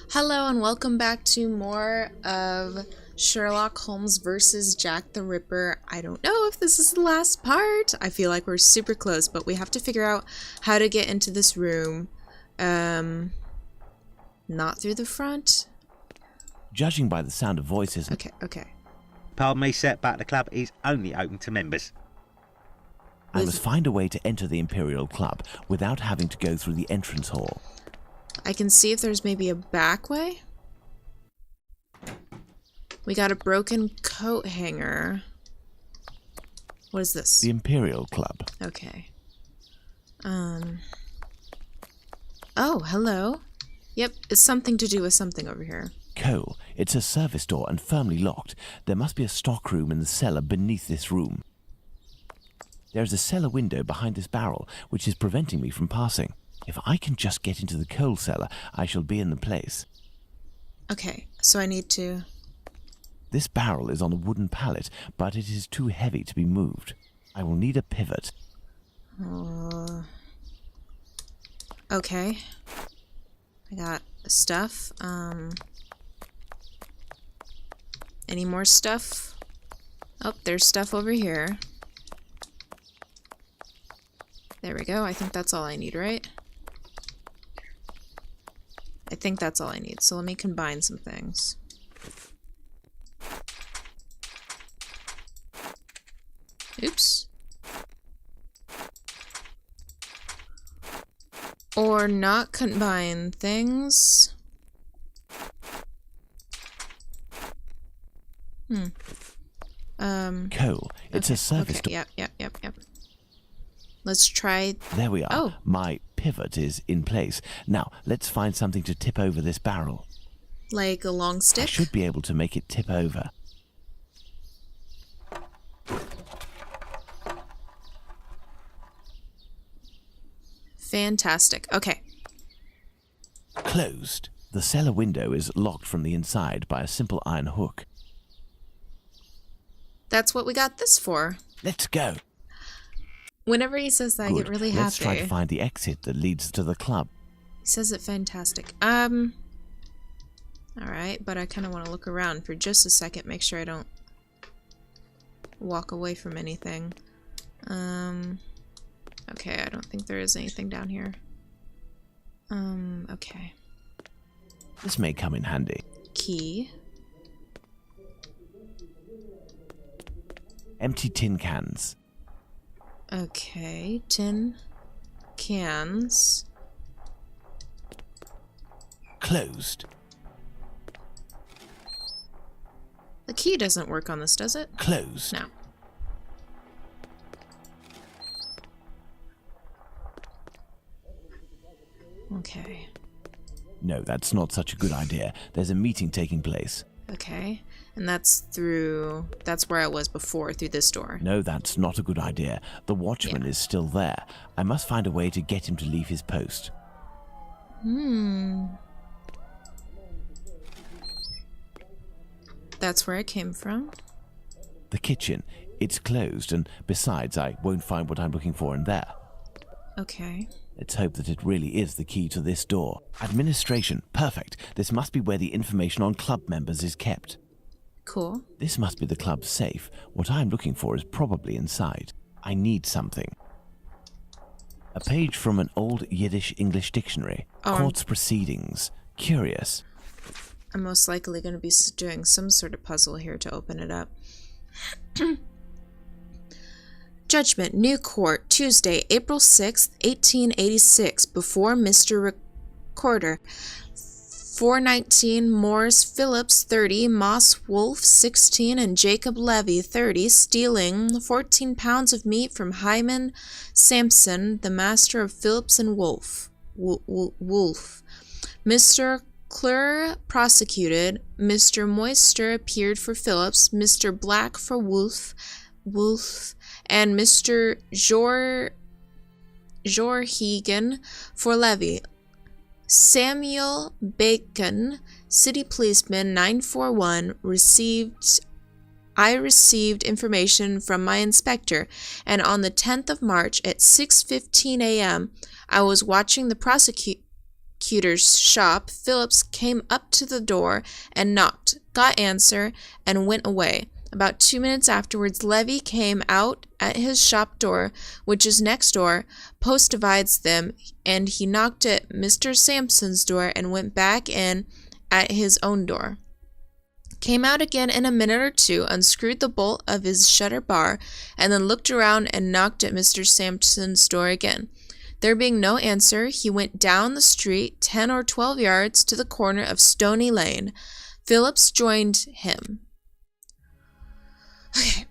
Hello and welcome back to more of Sherlock Holmes versus Jack the Ripper. I don't know if this is the last part. I feel like we're super close, but we have to figure out how to get into this room. Not through the front. Judging by the sound of voices... Okay. Pardon me, sir, but the club is only open to members. I must find a way to enter the Imperial Club without having to go through the entrance hall. I can see if there's maybe a back way. We got a broken coat hanger. What is this? The Imperial Club. Okay. Oh, hello. Yep, it's something to do with something over here. Cole, it's a service door and firmly locked. There must be a stockroom in the cellar beneath this room. There is a cellar window behind this barrel, which is preventing me from passing. If I can just get into the coal cellar, I shall be in the place. Okay, so I need to... This barrel is on a wooden pallet, but it is too heavy to be moved. I will need a pivot. Okay. I got stuff. Any more stuff? Oh, there's stuff over here. There we go. I think that's all I need, right? I think that's all I need. So let me combine some things. Oops. Or not combine things. Cole, it's a service door. Yep. Let's try... There we are. Oh. My pivot is in place. Now, let's find something to tip over this barrel. Like a long stick? I should be able to make it tip over. Fantastic. Okay. Closed. The cellar window is locked from the inside by a simple iron hook. That's what we got this for. Let's go. Whenever he says that, I Good. get really Let's happy. try to find the exit that leads to the club. He says it fantastic. Alright, but I kind of want to look around for just a second, make sure I don't walk away from anything. Okay, I don't think there is anything down here. Okay. This may come in handy. Key. Empty tin cans. Okay, tin cans. Closed. The key doesn't work on this, does it? Closed. No. Okay. No, that's not such a good idea. There's a meeting taking place. Okay. And that's where I was before, through this door. No, that's not a good idea. The watchman is still there. I must find a way to get him to leave his post. That's where I came from. The kitchen. It's closed, and besides, I won't find what I'm looking for in there. Okay. Let's hope that it really is the key to this door. Administration. Perfect. This must be where the information on club members is kept. Cool. This must be the club's safe. What I'm looking for is probably inside. I need something. A page from an old Yiddish-English dictionary. Court's proceedings. Curious. I'm most likely going to be doing some sort of puzzle here to open it up. Judgment, New Court, Tuesday, April 6th, 1886, before Mr. Recorder. 419 Morris Phillips, 30, Moss Wolf, 16, and Jacob Levy, 30, stealing 14 pounds of meat from Hyman Sampson, the master of Phillips and Wolf. Mr. Clure prosecuted. Mr. Moister appeared for Phillips, Mr. Black for Wolf, and Mr. Jorhegan for Levy. Samuel Bacon, city policeman 941, I received information from my inspector, and on the 10th of March at 6:15 a.m. I was watching the prosecutor's shop, Phillips came up to the door and knocked, got answer, and went away. About 2 minutes afterwards, Levy came out at his shop door, which is next door. Post divides them, and he knocked at Mr. Sampson's door and went back in at his own door. Came out again in a minute or two, unscrewed the bolt of his shutter bar, and then looked around and knocked at Mr. Sampson's door again. There being no answer, he went down the street 10 or 12 yards to the corner of Stony Lane. Phillips joined him. Okay.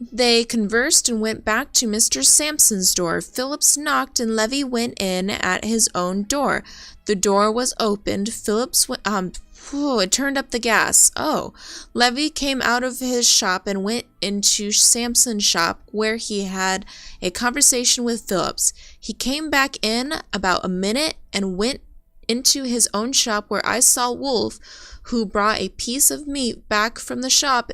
They conversed and went back to Mr. Sampson's door. Phillips knocked and Levy went in at his own door. The door was opened. Phillips went, it turned up the gas. Oh. Levy came out of his shop and went into Sampson's shop where he had a conversation with Phillips. He came back in about a minute and went into his own shop where I saw Wolf, who brought a piece of meat back from the shop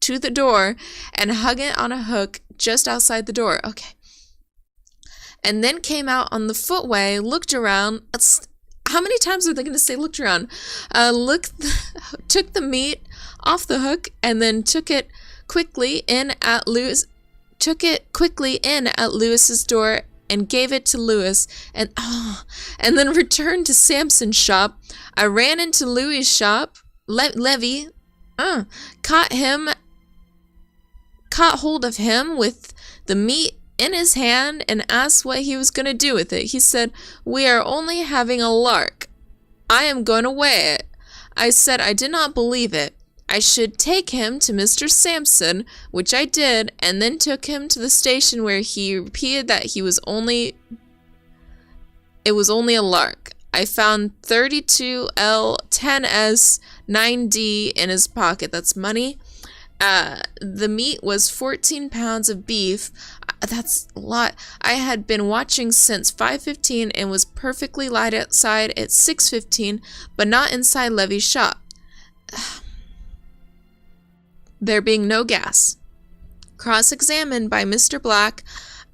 to the door and hung it on a hook just outside the door. Okay. And then came out on the footway, looked around. How many times are they going to say looked around? Took the meat off the hook and then took it quickly in at Lewis's door and gave it to Lewis and then returned to Sampson's shop. I ran into Louis's shop. Levy caught hold of him with the meat in his hand and asked what he was going to do with it. He said, "We are only having a lark. I am going to weigh it." I said I did not believe it. I should take him to Mr. Sampson, which I did, and then took him to the station where he repeated that it was only a lark. I found 32L 10S 9D in his pocket. That's money. The meat was 14 pounds of beef. That's a lot. I had been watching since 5:15 and was perfectly light outside at 6:15, but not inside Levy's shop. There being no gas. Cross-examined by Mr. Black,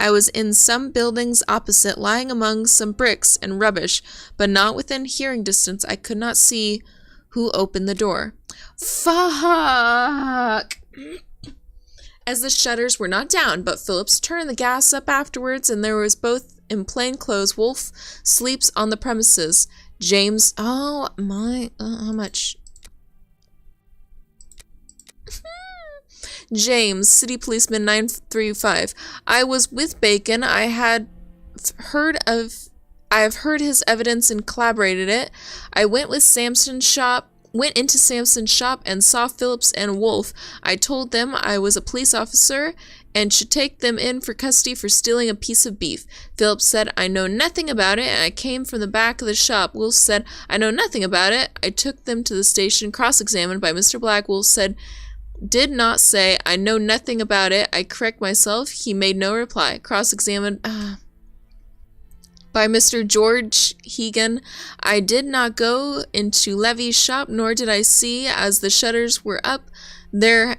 I was in some buildings opposite, lying among some bricks and rubbish, but not within hearing distance. I could not see who opened the door. Fuck! As the shutters were not down, but Phillips turned the gas up afterwards, and there was both in plain clothes. Wolf sleeps on the premises. James, how much? James, City Policeman 935. I was with Bacon. I have heard his evidence and collaborated it. I went into Sampson's shop and saw Phillips and Wolf. I told them I was a police officer and should take them in for custody for stealing a piece of beef. Phillips said, "I know nothing about it, and I came from the back of the shop." Wolf said, "I know nothing about it." I took them to the station, cross-examined by Mr. Black. Wolf said, "Did not say, I know nothing about it. I correct myself." He made no reply. Cross-examined by Mr. George Hegan. I did not go into Levy's shop, nor did I see, as the shutters were up. There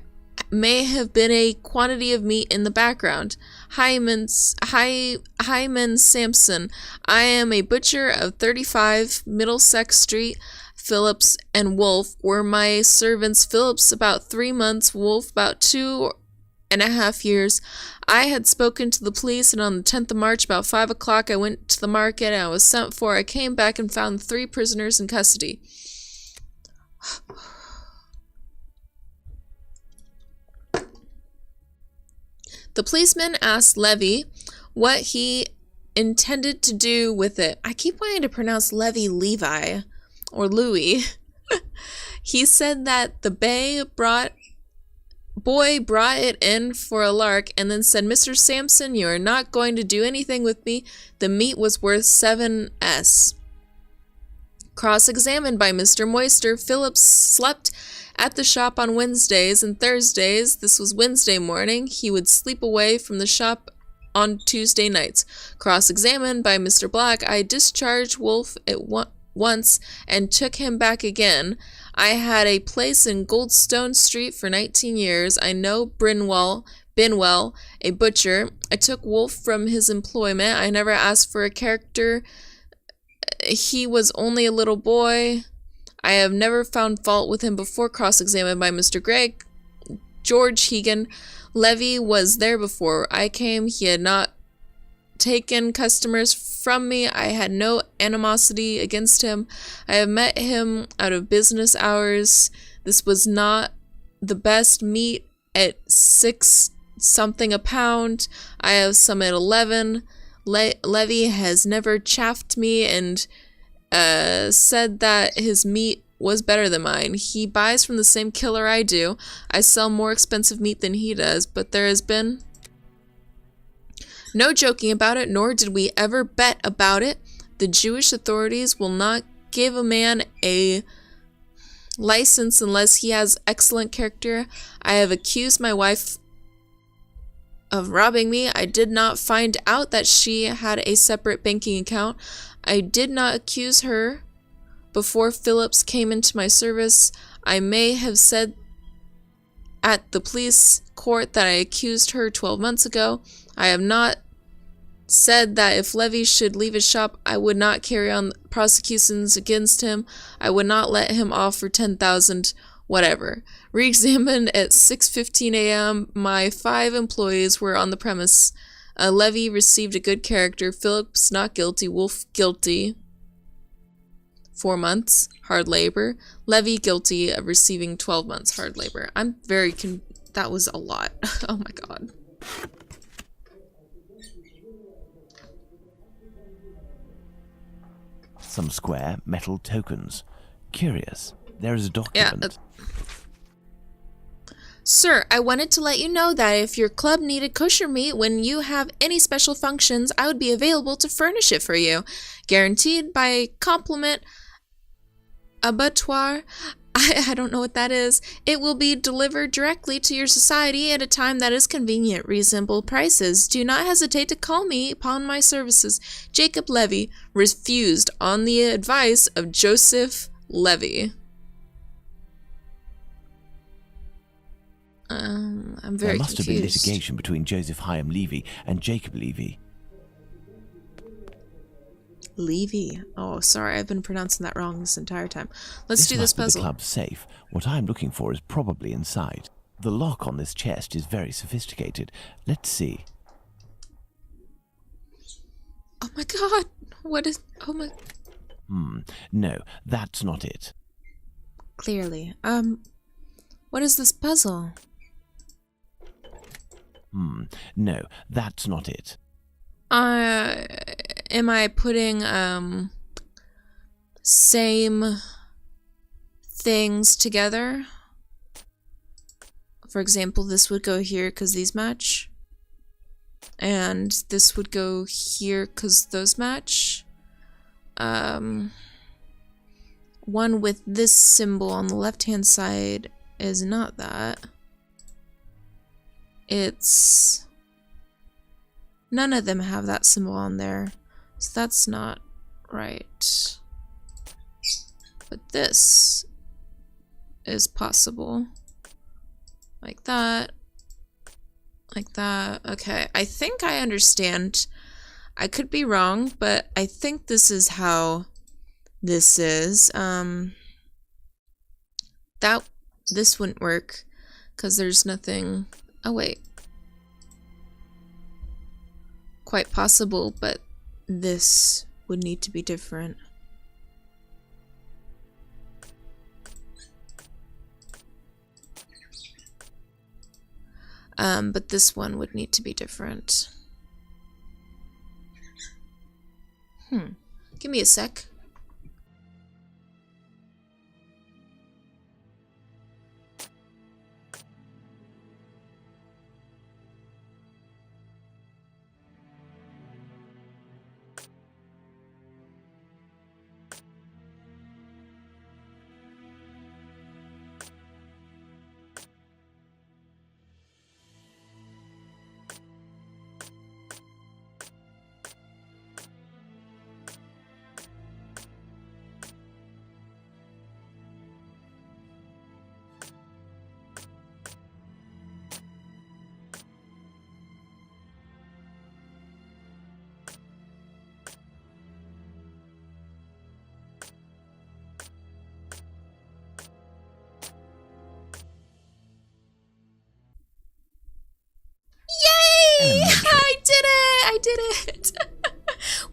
may have been a quantity of meat in the background. Hyman Sampson. I am a butcher of 35 Middlesex Street. Phillips and Wolf were my servants. Phillips about 3 months, Wolf about 2.5 years. I had spoken to the police, and on the 10th of March, about 5 o'clock, I went to the market, and I was sent for. I came back and found 3 prisoners in custody. The policeman asked Levy what he intended to do with it. I keep wanting to pronounce Levy Levi or Louis. He said that the boy brought it in for a lark and then said, "Mr. Sampson, you are not going to do anything with me. The meat was worth 7S. Cross-examined by Mr. Moister. Phillips slept at the shop on Wednesdays and Thursdays. This was Wednesday morning. He would sleep away from the shop on Tuesday nights. Cross-examined by Mr. Black. I discharged Wolf at once and took him back again. I had a place in Goldstone Street for 19 years. I know Binwell, a butcher. I took Wolf from his employment. I never asked for a character he was only a little boy. I have never found fault with him before cross-examined by Mr. Gregg. George Hegan. Levy was there before I came. He had not taken customers from me. I had no animosity against him. I have met him out of business hours. This was not the best meat at 6 something a pound. I have some at 11. Levy has never chaffed me and said that his meat was better than mine. He buys from the same killer I do. I sell more expensive meat than he does, but there has been no joking about it, nor did we ever bet about it. The Jewish authorities will not give a man a license unless he has excellent character. I have accused my wife of robbing me. I did not find out that she had a separate banking account. I did not accuse her before Phillips came into my service. I may have said at the police court that I accused her 12 months ago. I have not said that if Levy should leave his shop, I would not carry on prosecutions against him. I would not let him off for 10,000, whatever. Re-examined at 6:15 a.m. My 5 employees were on the premise. Levy received a good character. Phillips not guilty. Wolf guilty. 4 months hard labor. Levy guilty of receiving 12 months hard labor. I'm very that was a lot. Oh my god. Some square metal tokens. Curious. There is a document. Sir, I wanted to let you know that if your club needed kosher meat when you have any special functions, I would be available to furnish it for you. Guaranteed by compliment abattoir. I don't know what that is. It will be delivered directly to your society at a time that is convenient. Reasonable prices. Do not hesitate to call me upon my services. Jacob Levy. Refused on the advice of Joseph Levy. I'm very confused. There must have been litigation between Joseph Hyam Levy and Jacob Levy. Levy. Oh, sorry, I've been pronouncing that wrong this entire time. Let's do this puzzle. This must be the club's safe. What I'm looking for is probably inside. The lock on this chest is very sophisticated. Let's see. Oh my god. What is... Oh my... No, that's not it. Clearly. What is this puzzle? No, that's not it. Am I putting, same things together? For example, this would go here because these match. And this would go here because those match. One with this symbol on the left-hand side is not that. It's... None of them have that symbol on there. So that's not right. But this is possible. Like that. Like that. Okay, I think I understand. I could be wrong, but I think this is how this is. This wouldn't work because there's nothing... Oh, wait. Quite possible, but this would need to be different. But this one would need to be different. Give me a sec.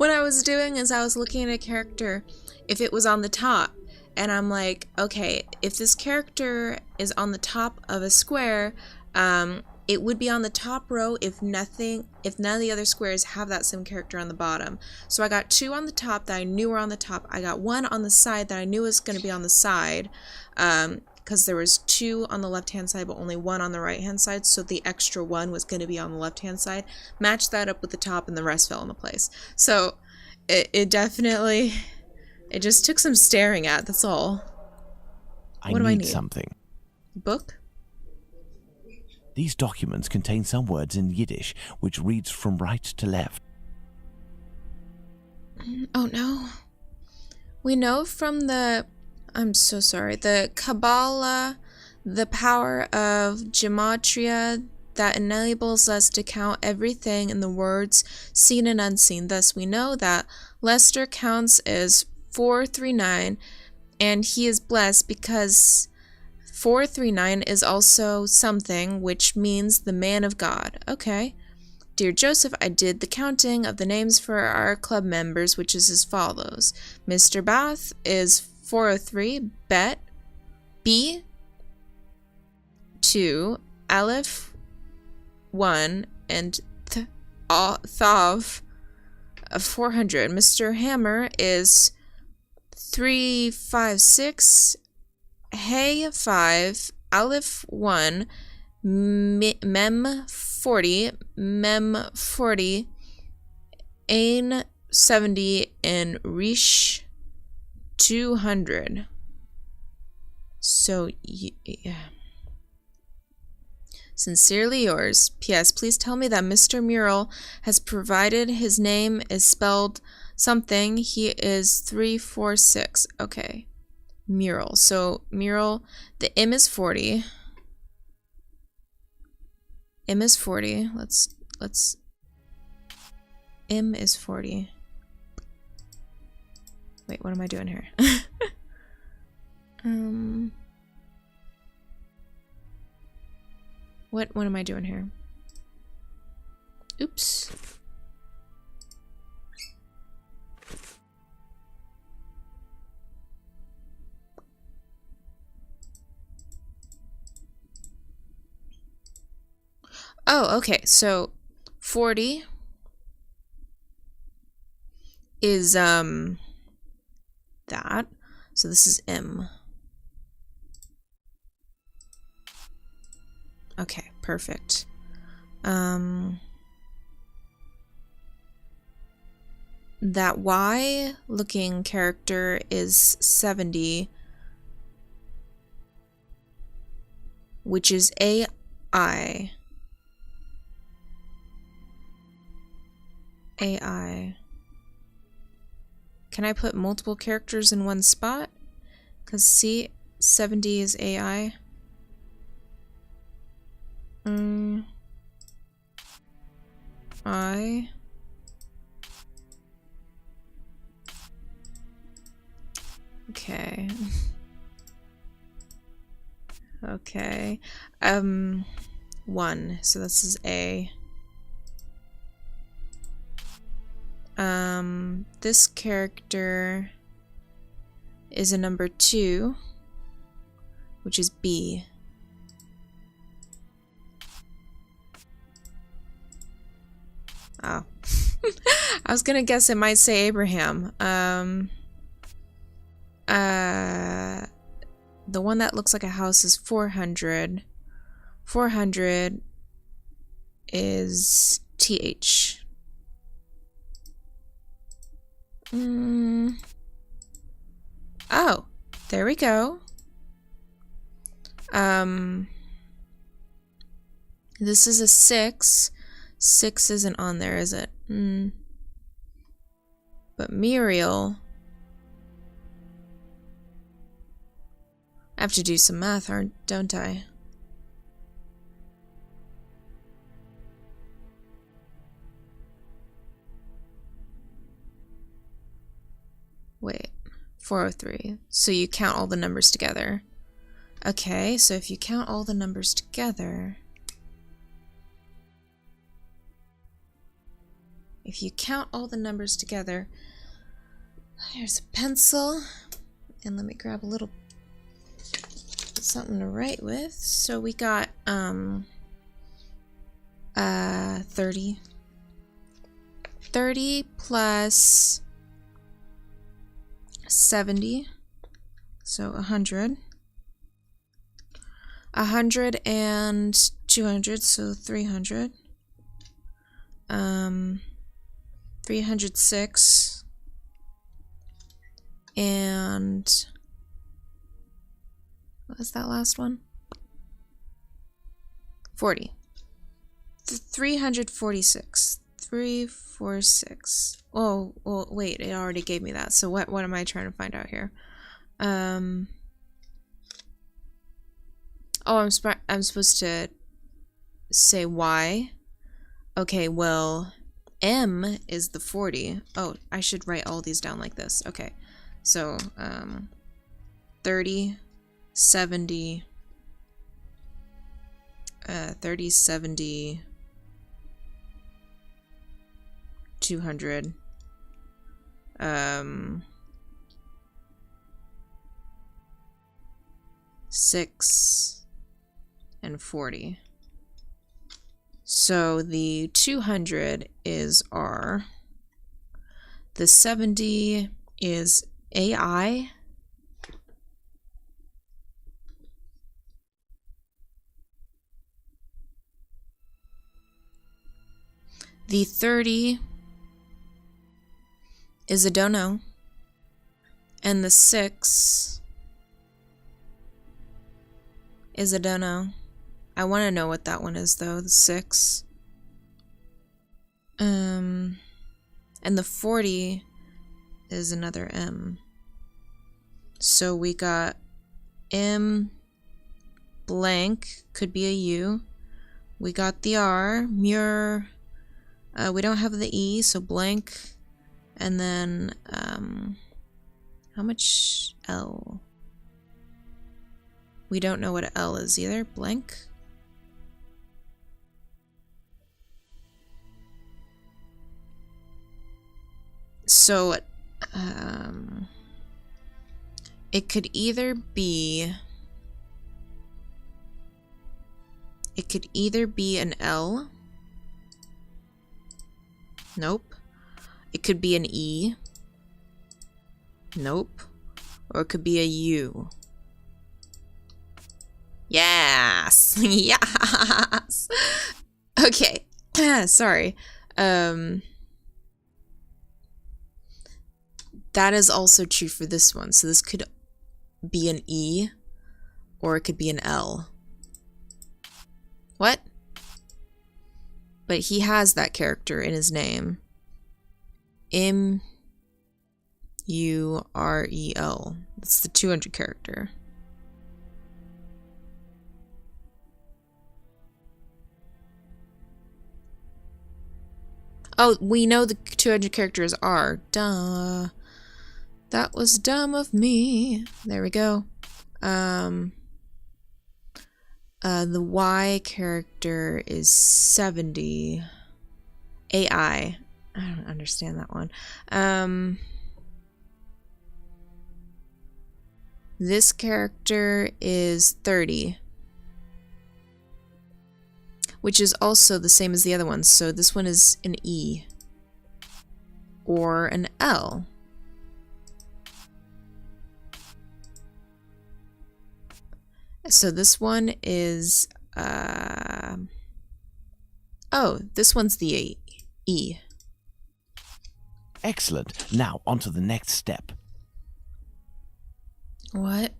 what I was doing is I was looking at a character if it was on the top, and I'm like, okay, if this character is on the top of a square, it would be on the top row if none of the other squares have that same character on the bottom. So I got 2 on the top that I knew were on the top. I got 1 on the side that I knew was going to be on the side, because there was 2 on the left-hand side, but only 1 on the right-hand side, so the extra 1 was going to be on the left-hand side. Matched that up with the top, and the rest fell into place. So it definitely, it just took some staring at, that's all. What do I need? Something. Book? These documents contain some words in Yiddish, which reads from right to left. Oh no. We know from the Kabbalah, the power of gematria that enables us to count everything in the words seen and unseen. Thus we know that Lester counts as 439, and he is blessed because 439 is also something, which means the man of God. Okay. Dear Joseph, I did the counting of the names for our club members, which is as follows. Mr. Bath is 403, Bet, B, 2, Aleph, 1, and Thav, 400. Mr. Hammer is 356, Hey 5, Aleph 1, Mem 40, Mem 40, Ain 70, and Rish 200. So, yeah. Sincerely yours. P.S. Please tell me that Mr. Mural has provided his name is spelled something. He is 346. Okay. Mural. So Mural, the M is 40. M is 40. Let's M is 40. Wait, what am I doing here? What am I doing here? Oops. Oh, okay, so 40 is, that. So this is M. Okay, perfect. That Y looking character is 70, which is AI. AI. Can I put multiple characters in one spot? Because see, 70 is AI. I. Okay. Okay. 1. So this is A. This character is a number 2, which is B. Oh. I was gonna guess it might say Abraham. The one that looks like a house is 400. 400 is TH. Oh, there we go. This is a 6. 6 isn't on there, is it? But Muriel. I have to do some math, don't I? Wait, 403. So you count all the numbers together. Okay, so if you count all the numbers together... if you count all the numbers together, here's a pencil, and let me grab a little something to write with. So we got 30. 30 plus 70, so 100. 100 and 200, so 300. 306. And what was that last one? 40. 346. 346. Oh, well, wait, it already gave me that. So what am I trying to find out here? Oh, I'm supposed to say Y. Okay, well, M is the 40. Oh, I should write all these down like this. Okay. So, 30, 70, 30, 70, 200, 6, and 40. So the 200 is R. The 70 is AI. The 30 is a don't know. And the 6 is a don't know. I want to know what that one is though, the 6. And the 40 is another M. So we got M blank, could be a U. We got the R, mur. We don't have the E, so blank. And then, how much L? We don't know what L is either, blank. So, it could either be an L. Nope. It could be an E. Nope. Or it could be a U. Yes! Yes! Okay. Sorry. That is also true for this one. So this could be an E, or it could be an L. What? But he has that character in his name. M-U-R-E-L. That's the 200 character. Oh, we know the 200 characters are. Duh. That was dumb of me. There we go. The Y character is 70. AI. I don't understand that one. This character is 30. Which is also the same as the other one. So this one is an E. Or an L. So this one is, oh, this one's the E. Excellent. Now, on to the next step. What?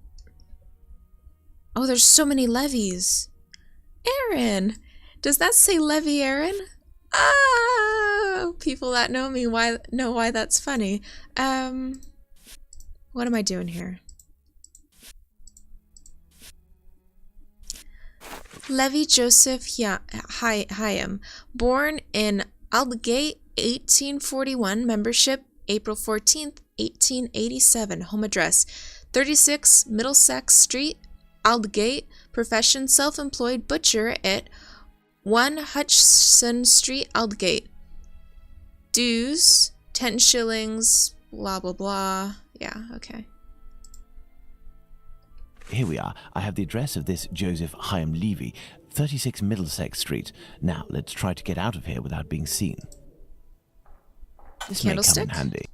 Oh, there's so many levies. Aaron! Does that say Levy Aaron? Oh, people that know me know why that's funny. What am I doing here? Levi Joseph Hyam, born in Aldgate, 1841, membership April 14th, 1887, home address 36 Middlesex Street, Aldgate, profession self-employed butcher at 1 Hutchison Street, Aldgate. dues, 10 shillings, blah, blah, blah. Yeah, okay. Here we are. I have the address of this Joseph Hyam Levy, 36 Middlesex Street. Now, let's try to get out of here without being seen. This may come in Candlestick? handy.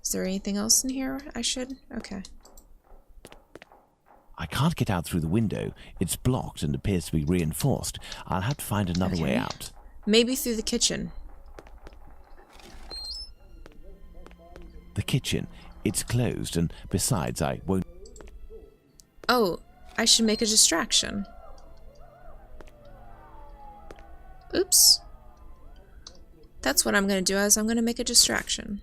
Is there anything else in here I should? Okay. I can't get out through the window. It's blocked and appears to be reinforced. I'll have to find another way out. Maybe through the kitchen. The kitchen. It's closed, and besides, I won't... Oh, I should make a distraction. Oops. That's what I'm going to do, is I'm going to make a distraction.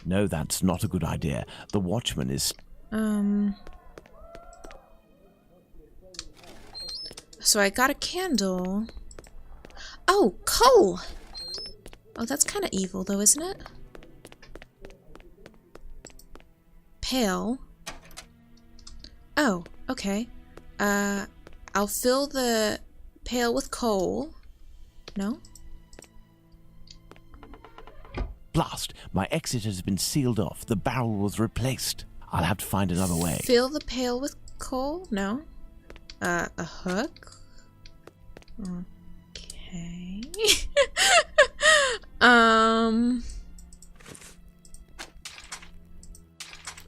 No, that's not a good idea. The watchman is... So I got a candle. Oh, coal! Oh, that's kind of evil, though, isn't it? Pail. Oh, okay. I'll fill the pail with coal. No? Blast! My exit has been sealed off. The barrel was replaced. I'll have to find another way. Fill the pail with coal? No. A hook? Okay.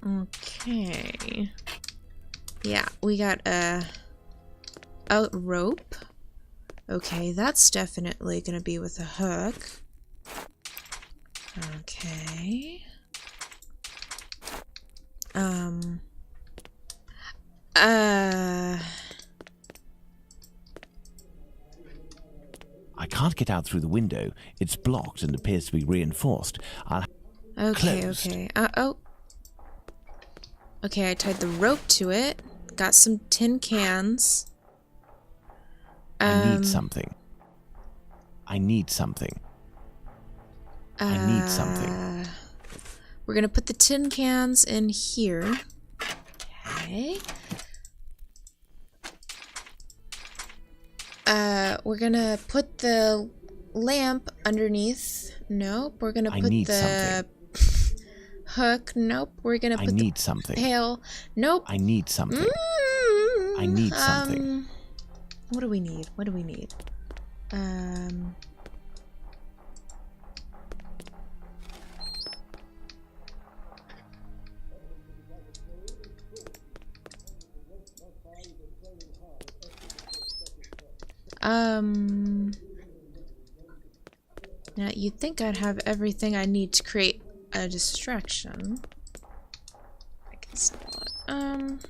Okay. Yeah, we got a rope. Okay, that's definitely gonna be with a hook. Okay. I can't get out through the window. It's blocked and appears to be reinforced. Okay, Closed. okay. Oh. Okay, I tied the rope to it. Got some tin cans. I need something. I need something. I need something. We're gonna put the tin cans in here. Okay. We're gonna put the lamp underneath. Nope. We're gonna put the hook. Nope. We're gonna put the pail. Nope. I need something. I need something. What do we need? What do we need? Now you'd think I'd have everything I need to create a distraction. I guess not.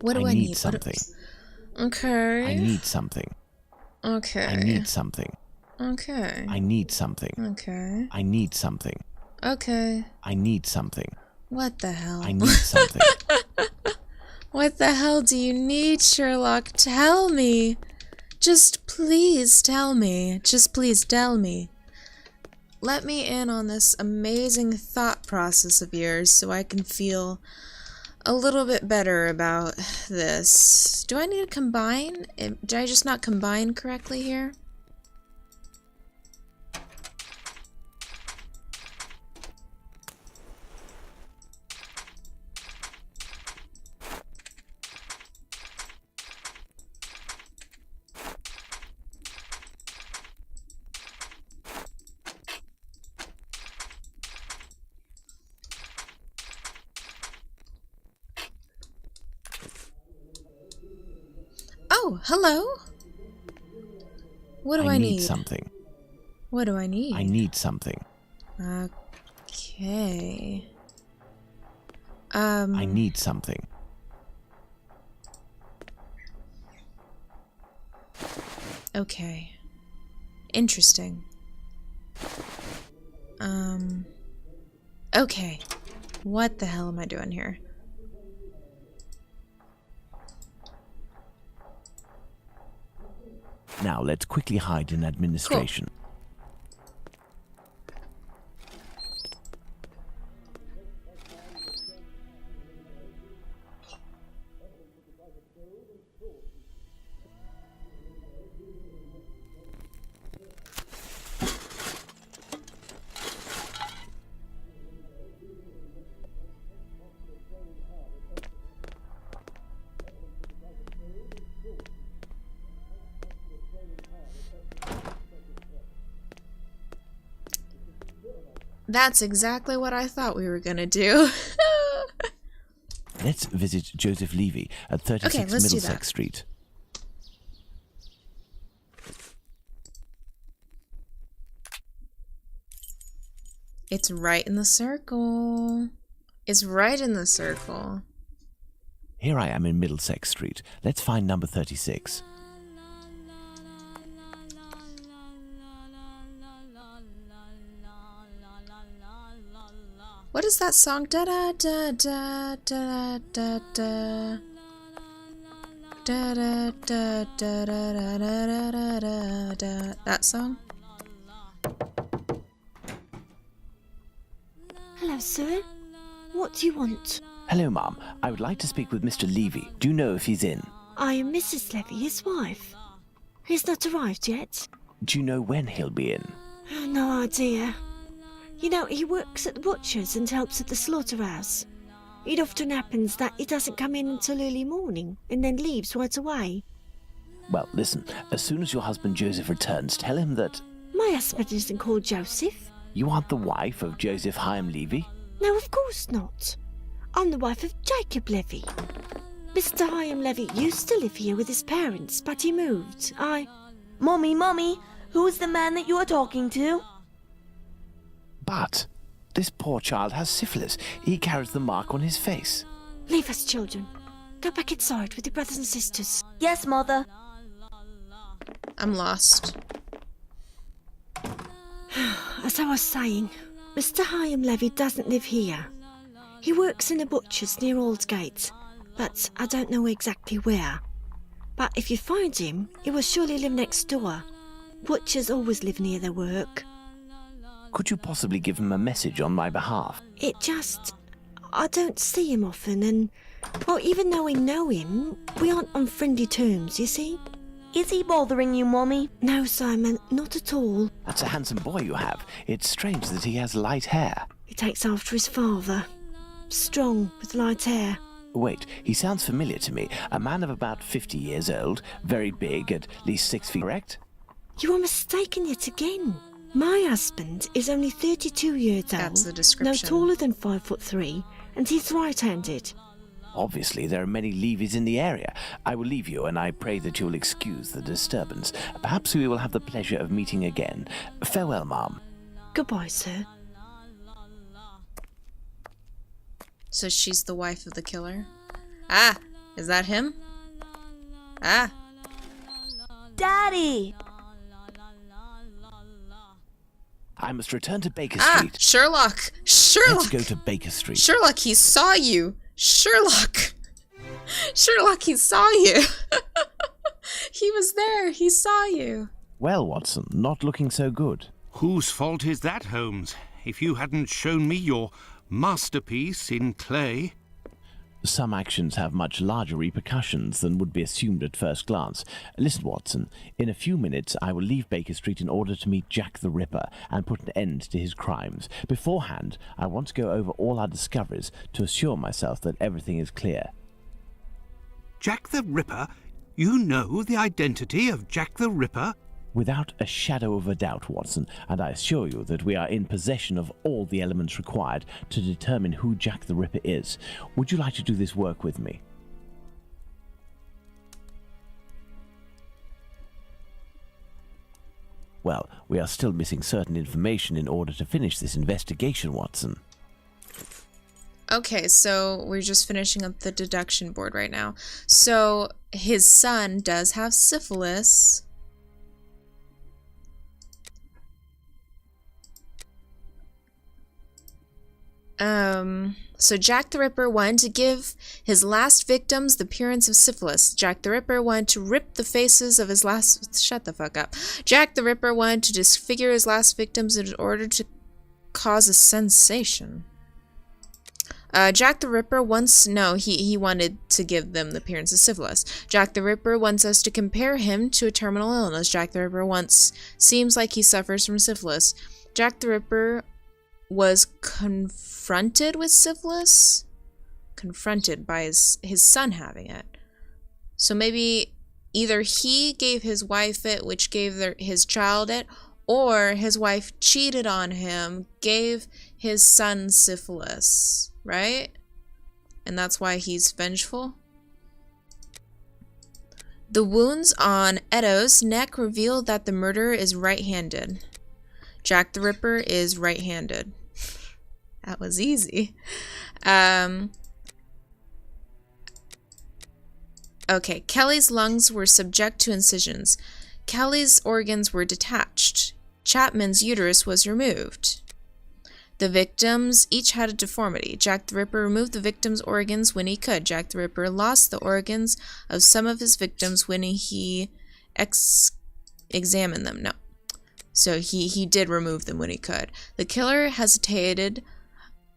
What do I need? Something. Okay. I need something. Okay. I need something. Okay. I need something. Okay. I need something. Okay. I need something. What the hell? I need something. What the hell do you need, Sherlock? Tell me. Just please tell me. Just please tell me. Let me in on this amazing thought process of yours so I can feel a little bit better about this. Do I need to combine? Did I just not combine correctly here? Oh, hello. What do I need? Something. What do I need? I need something. Okay. I need something. Okay. Interesting. Okay. What the hell am I doing here? Now let's quickly hide in administration. Cool. That's exactly what I thought we were gonna do. Let's visit Joseph Levy at 36 Okay, let's do that. Middlesex Street. It's right in the circle. It's right in the circle. Here I am in Middlesex Street. Let's find number 36. What is that song? Da da da da da da da. Da da da da da da da da da da. That song? Hello, sir. What do you want? Hello, Ma'am. I would like to speak with Mr. Levy. Do you know if he's in? I am Mrs. Levy, his wife. He's not arrived yet. Do you know when he'll be in? Oh, no idea. You know, he works at the butcher's and helps at the slaughterhouse. It often happens that he doesn't come in until early morning and then leaves right away. Well, listen. As soon as your husband Joseph returns, tell him that... My husband isn't called Joseph. You aren't the wife of Joseph Hyam Levy? No, of course not. I'm the wife of Jacob Levy. Mr. Hyam Levy used to live here with his parents, but he moved. Mommy, who's the man that you are talking to? But this poor child has syphilis. He carries the mark on his face. Leave us, children. Go back inside with your brothers and sisters. Yes, Mother. I'm lost. As I was saying, Mr. Hyam Levy doesn't live here. He works in a butcher's near Aldgate, but I don't know exactly where. But if you find him, he will surely live next door. Butchers always live near their work. Could you possibly give him a message on my behalf? I don't see him often, and, well, even though we know him, we aren't on friendly terms, you see? Is he bothering you, Mommy? No, Simon, not at all. That's a handsome boy you have. It's strange that he has light hair. He takes after his father. Strong, with light hair. Wait, he sounds familiar to me. A man of about 50 years old, very big, at least 6 feet, correct? You are mistaken yet again. My husband is only 32 years old. That's the No description. taller than 5'3", and he's right-handed. Obviously, there are many Levies in the area. I will leave you, and I pray that you will excuse the disturbance. Perhaps we will have the pleasure of meeting again. Farewell, Ma'am. Goodbye, sir. So she's the wife of the killer? Ah! Is that him? Ah! Daddy! I must return to Baker Ah! Street. Sherlock! Let's Sherlock! go to Baker Street. Sherlock, he saw you! Sherlock! Sherlock, he saw you! He was there, he saw you. Well, Watson, not looking so good. Whose fault is that, Holmes? If you hadn't shown me your masterpiece in clay. Some actions have much larger repercussions than would be assumed at first glance. Listen, Watson, in a few minutes I will leave Baker Street in order to meet Jack the Ripper and put an end to his crimes. Beforehand, I want to go over all our discoveries to assure myself that everything is clear. Jack the Ripper? You know the identity of Jack the Ripper? Without a shadow of a doubt, Watson, and I assure you that we are in possession of all the elements required to determine who Jack the Ripper is. Would you like to do this work with me? Well, we are still missing certain information in order to finish this investigation, Watson. Okay, so we're just finishing up the deduction board right now. So his son does have syphilis. So Jack the Ripper wanted to give his last victims the appearance of syphilis. Jack the Ripper wanted to rip the faces of his last... Shut the fuck up. Jack the Ripper wanted to disfigure his last victims in order to cause a sensation. Jack the Ripper wants... No, he wanted to give them the appearance of syphilis. Jack the Ripper wants us to compare him to a terminal illness. Jack the Ripper seems like he suffers from syphilis. Jack the Ripper was confronted with syphilis? Confronted by his son having it. So maybe either he gave his wife it, which gave his child it, or his wife cheated on him, gave his son syphilis, right? And that's why he's vengeful. The wounds on Edo's neck reveal that the murderer is right-handed. Jack the Ripper is right-handed. That was easy. Okay, Kelly's lungs were subject to incisions. Kelly's organs were detached. Chapman's uterus was removed. The victims each had a deformity. Jack the Ripper removed the victims' organs when he could. Jack the Ripper lost the organs of some of his victims when he examined them. No. So he did remove them when he could. The killer hesitated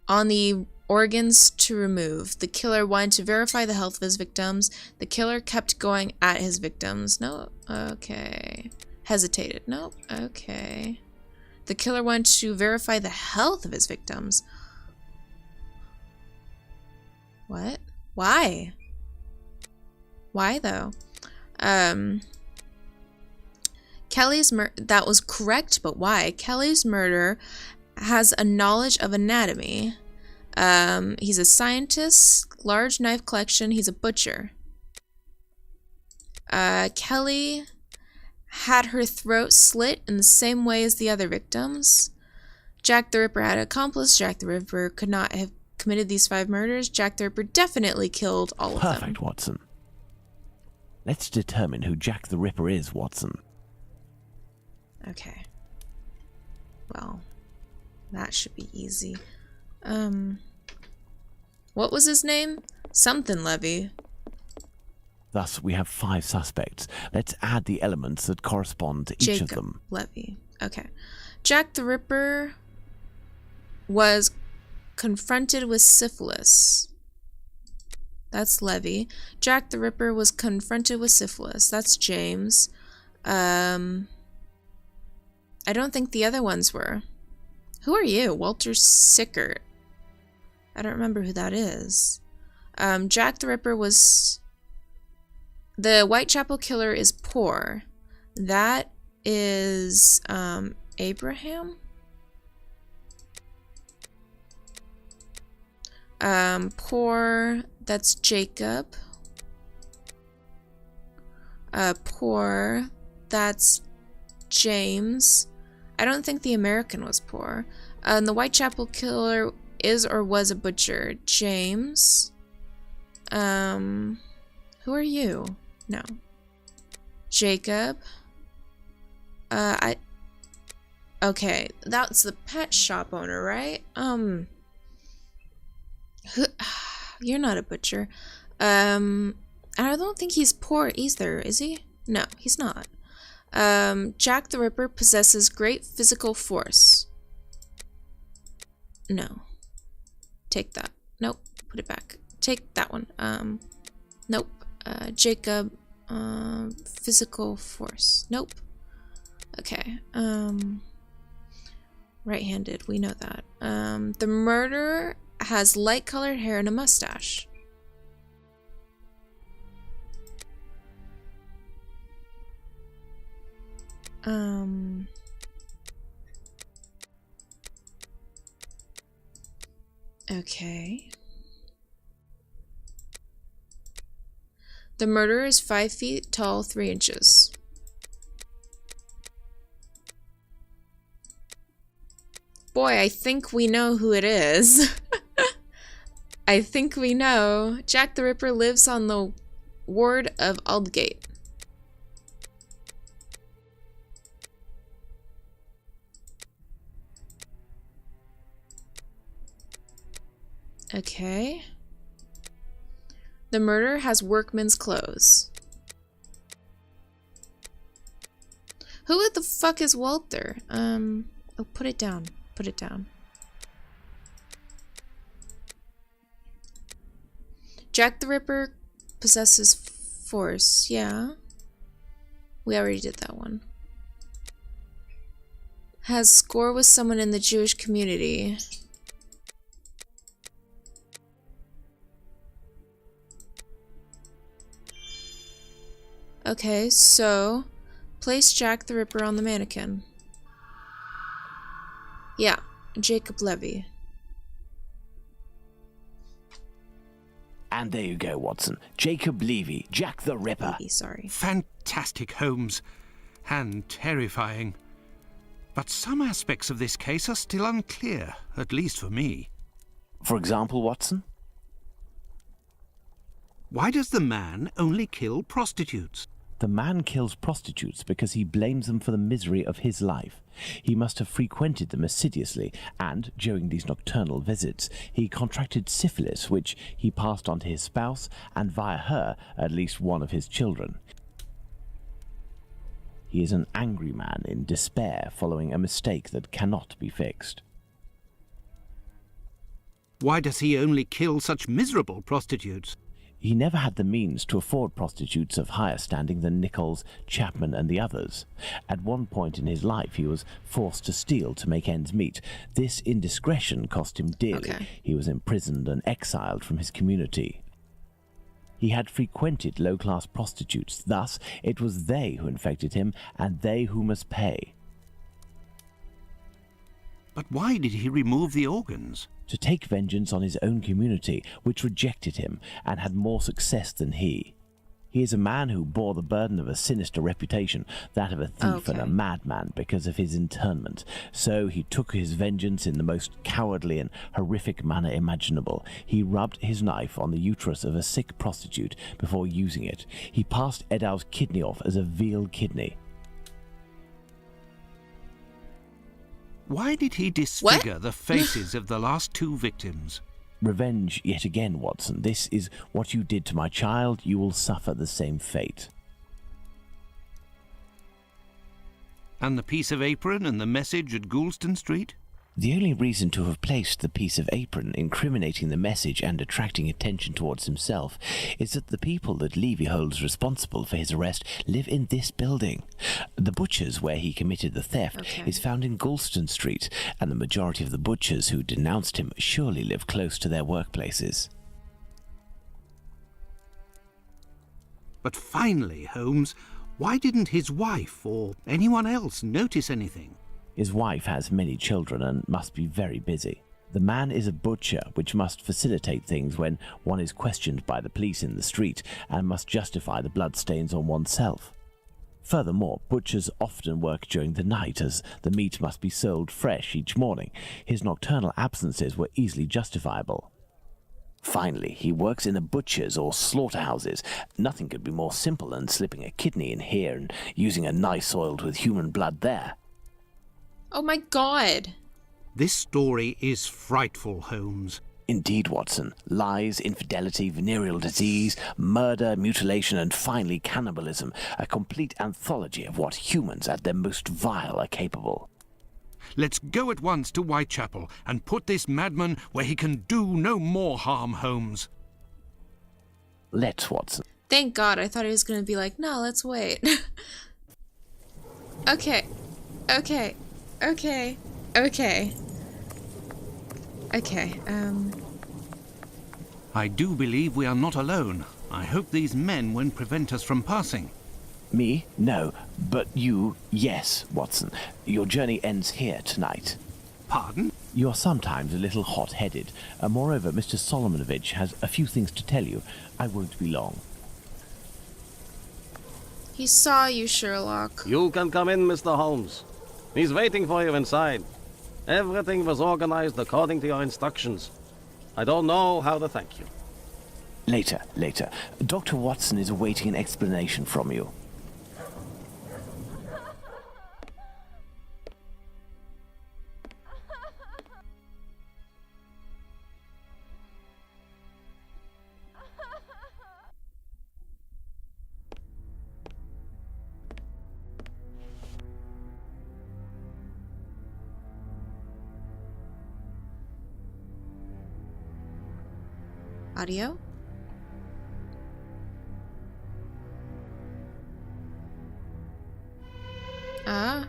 on the organs to remove. The killer wanted to verify the health of his victims. The killer kept going at his victims. No, okay. Hesitated. Nope, okay. The killer wanted to verify the health of his victims. What? Why? Why though? Kelly's that was correct, but why? Kelly's murder has a knowledge of anatomy. He's a scientist, large knife collection, he's a butcher. Kelly had her throat slit in the same way as the other victims. Jack the Ripper had an accomplice. Jack the Ripper could not have committed these 5 murders. Jack the Ripper definitely killed all of them. Perfect, Watson. Let's determine who Jack the Ripper is, Watson. Okay. Well, that should be easy. What was his name? Something Levy. Thus, we have 5 suspects. Let's add the elements that correspond to each of them. Levy. Okay. Jack the Ripper was confronted with syphilis. That's Levy. Jack the Ripper was confronted with syphilis. That's James. I don't think the other ones were. Who are you? Walter Sickert. I don't remember who that is. Jack the Ripper was... The Whitechapel Killer is poor. That is Abraham. Poor, that's Jacob. Poor, that's James. I don't think the American was poor. The Whitechapel Killer is or was a butcher. James. Who are you? No. Jacob. Okay, that's the pet shop owner, right? You're not a butcher. And I don't think he's poor either, is he? No, he's not. Jack the Ripper possesses great physical force. No. Take that. Nope. Put it back. Take that one. Nope. Jacob. Physical force. Nope. Okay. Right-handed. We know that. The murderer has light-colored hair and a mustache. Okay. The murderer is 5 feet tall, 3 inches. Boy, I think we know who it is. I think we know. Jack the Ripper lives on the ward of Aldgate. Okay. The murderer has workman's clothes. Who the fuck is Walter? Oh, put it down. Put it down. Jack the Ripper possesses force. Yeah. We already did that one. Has score with someone in the Jewish community. Okay, so place Jack the Ripper on the mannequin. Yeah, Jacob Levy. And there you go, Watson. Jacob Levy, Jack the Ripper. Levy, sorry. Fantastic, Holmes. And terrifying. But some aspects of this case are still unclear, at least for me. For example, Watson? Why does the man only kill prostitutes? The man kills prostitutes because he blames them for the misery of his life. He must have frequented them assiduously, and, during these nocturnal visits, he contracted syphilis, which he passed on to his spouse, and via her, at least one of his children. He is an angry man in despair following a mistake that cannot be fixed. Why does he only kill such miserable prostitutes? He never had the means to afford prostitutes of higher standing than Nichols, Chapman, and the others. At one point in his life, he was forced to steal to make ends meet. This indiscretion cost him dearly. Okay. He was imprisoned and exiled from his community. He had frequented low-class prostitutes. Thus, it was they who infected him, and they who must pay. But why did he remove the organs? To take vengeance on his own community, which rejected him and had more success than he. He is a man who bore the burden of a sinister reputation, that of a thief and a madman, because of his internment. So he took his vengeance in the most cowardly and horrific manner imaginable. He rubbed his knife on the uterus of a sick prostitute before using it. He passed Edow's kidney off as a veal kidney. Why did he disfigure the faces of the last two victims? Revenge yet again, Watson. This is what you did to my child. You will suffer the same fate. And the piece of apron and the message at Goulston Street? The only reason to have placed the piece of apron incriminating the message and attracting attention towards himself is that the people that Levy holds responsible for his arrest live in this building. The butcher's where he committed the theft is found in Goulston Street, and the majority of the butchers who denounced him surely live close to their workplaces. But finally, Holmes, why didn't his wife or anyone else notice anything? His wife has many children and must be very busy. The man is a butcher, which must facilitate things when one is questioned by the police in the street and must justify the bloodstains on oneself. Furthermore, butchers often work during the night, as the meat must be sold fresh each morning. His nocturnal absences were easily justifiable. Finally, he works in a butcher's or slaughterhouses. Nothing could be more simple than slipping a kidney in here and using a knife oiled with human blood there. Oh my god. This story is frightful, Holmes. Indeed, Watson. Lies, infidelity, venereal disease, murder, mutilation, and finally cannibalism. A complete anthology of what humans at their most vile are capable. Let's go at once to Whitechapel and put this madman where he can do no more harm, Holmes. Let's, Watson. Thank God, I thought he was gonna be like, no, let's wait. Okay. I do believe we are not alone. I hope these men won't prevent us from passing. Me? No. But you, yes, Watson. Your journey ends here tonight. Pardon? You are sometimes a little hot-headed. Moreover, Mr. Solomonovich has a few things to tell you. I won't be long. He saw you, Sherlock. You can come in, Mr. Holmes. He's waiting for you inside. Everything was organized according to your instructions. I don't know how to thank you. Later. Dr. Watson is awaiting an explanation from you. Audio? Ah.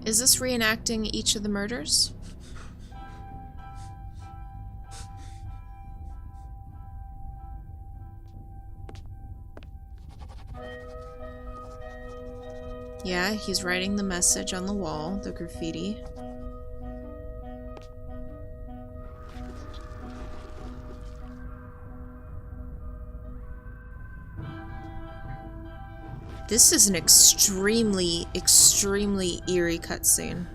Is this reenacting each of the murders? Yeah, he's writing the message on the wall, the graffiti. This is an extremely, extremely eerie cutscene.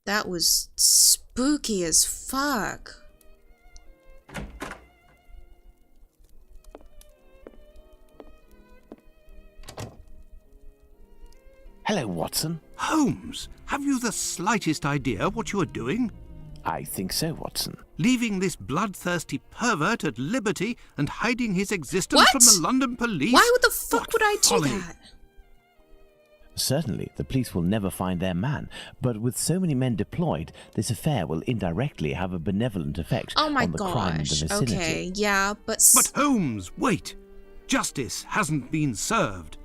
That was spooky as fuck. Hello, Watson. Holmes, have you the slightest idea what you are doing? I think so, Watson. Leaving this bloodthirsty pervert at liberty and hiding his existence What? from the London police? Why the fuck What would I do folly. that? Certainly, the police will never find their man, but with so many men deployed, this affair will indirectly have a benevolent effect Oh my on the crime in the gosh. vicinity. Okay, yeah, but But Holmes, wait! Justice hasn't been served,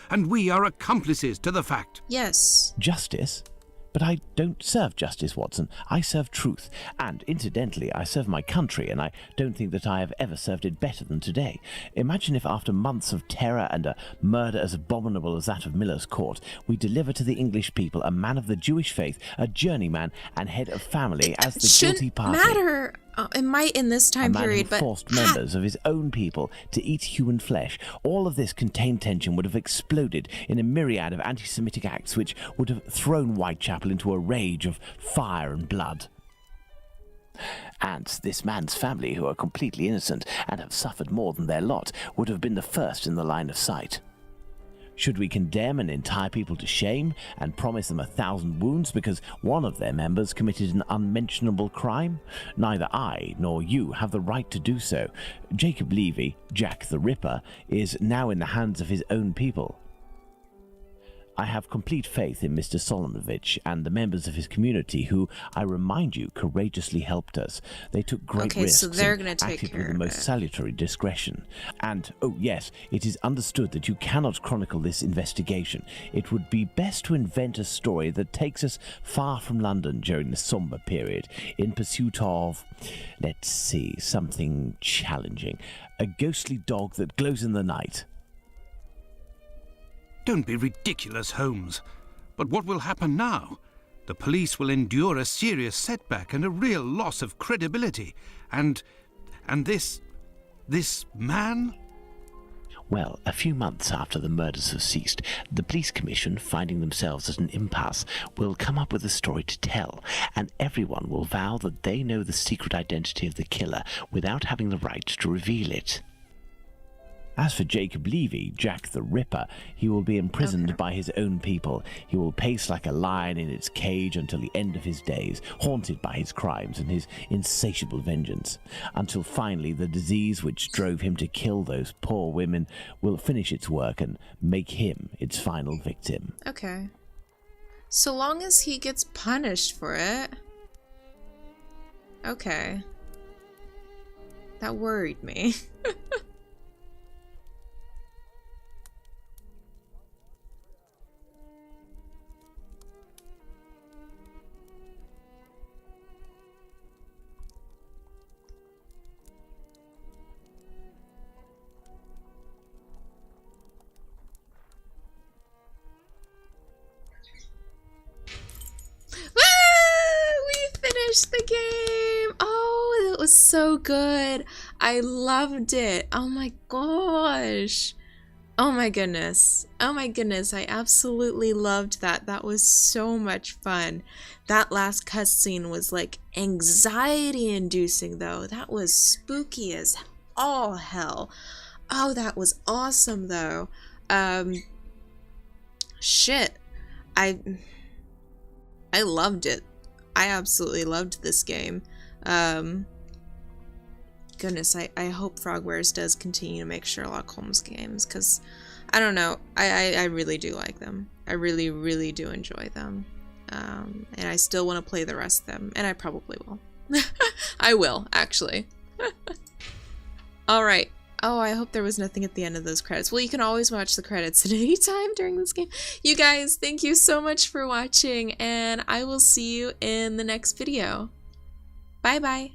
and we are accomplices to the fact. yes. Justice? But I don't serve justice, Watson. I serve truth. And, incidentally, I serve my country, and I don't think that I have ever served it better than today. Imagine if after months of terror and a murder as abominable as that of Miller's Court, we deliver to the English people a man of the Jewish faith, a journeyman and head of family as the guilty Shouldn't party. matter. It might in this A time man period, who but forced members of his own people to eat human flesh. All of this contained tension would have exploded in a myriad of anti-Semitic acts which would have thrown Whitechapel into a rage of fire and blood. And this man's family, who are completely innocent and have suffered more than their lot, would have been the first in the line of sight. Should we condemn an entire people to shame and promise them 1,000 wounds because one of their members committed an unmentionable crime? Neither I nor you have the right to do so. Jacob Levy, Jack the Ripper, is now in the hands of his own people. I have complete faith in Mr. Solomovich and the members of his community who, I remind you, courageously helped us. They took great Okay, risks so they're and gonna take acted care with the of most it. salutary discretion. And, oh yes, it is understood that you cannot chronicle this investigation. It would be best to invent a story that takes us far from London during the somber period, in pursuit of, let's see, something challenging. A ghostly dog that glows in the night. Don't be ridiculous, Holmes. But what will happen now? The police will endure a serious setback and a real loss of credibility. And this man? Well, a few months after the murders have ceased, the police commission, finding themselves at an impasse, will come up with a story to tell, and everyone will vow that they know the secret identity of the killer without having the right to reveal it. As for Jacob Levy, Jack the Ripper, he will be imprisoned by his own people. He will pace like a lion in its cage until the end of his days, haunted by his crimes and his insatiable vengeance, until finally the disease which drove him to kill those poor women will finish its work and make him its final victim. Okay. So long as he gets punished for it. Okay. That worried me. We finished the game! Oh, it was so good. I loved it. Oh my gosh. Oh my goodness. Oh my goodness. I absolutely loved that. That was so much fun. That last cutscene was like anxiety inducing though. That was spooky as all hell. Oh, that was awesome though. Shit. I loved it. I absolutely loved this game. Goodness, I hope Frogwares does continue to make Sherlock Holmes games, because, I don't know, I really do like them. I really, really do enjoy them. And I still want to play the rest of them, and I probably will. I will, actually. Alright. Oh, I hope there was nothing at the end of those credits. Well, you can always watch the credits at any time during this game. You guys, thank you so much for watching, and I will see you in the next video. Bye-bye.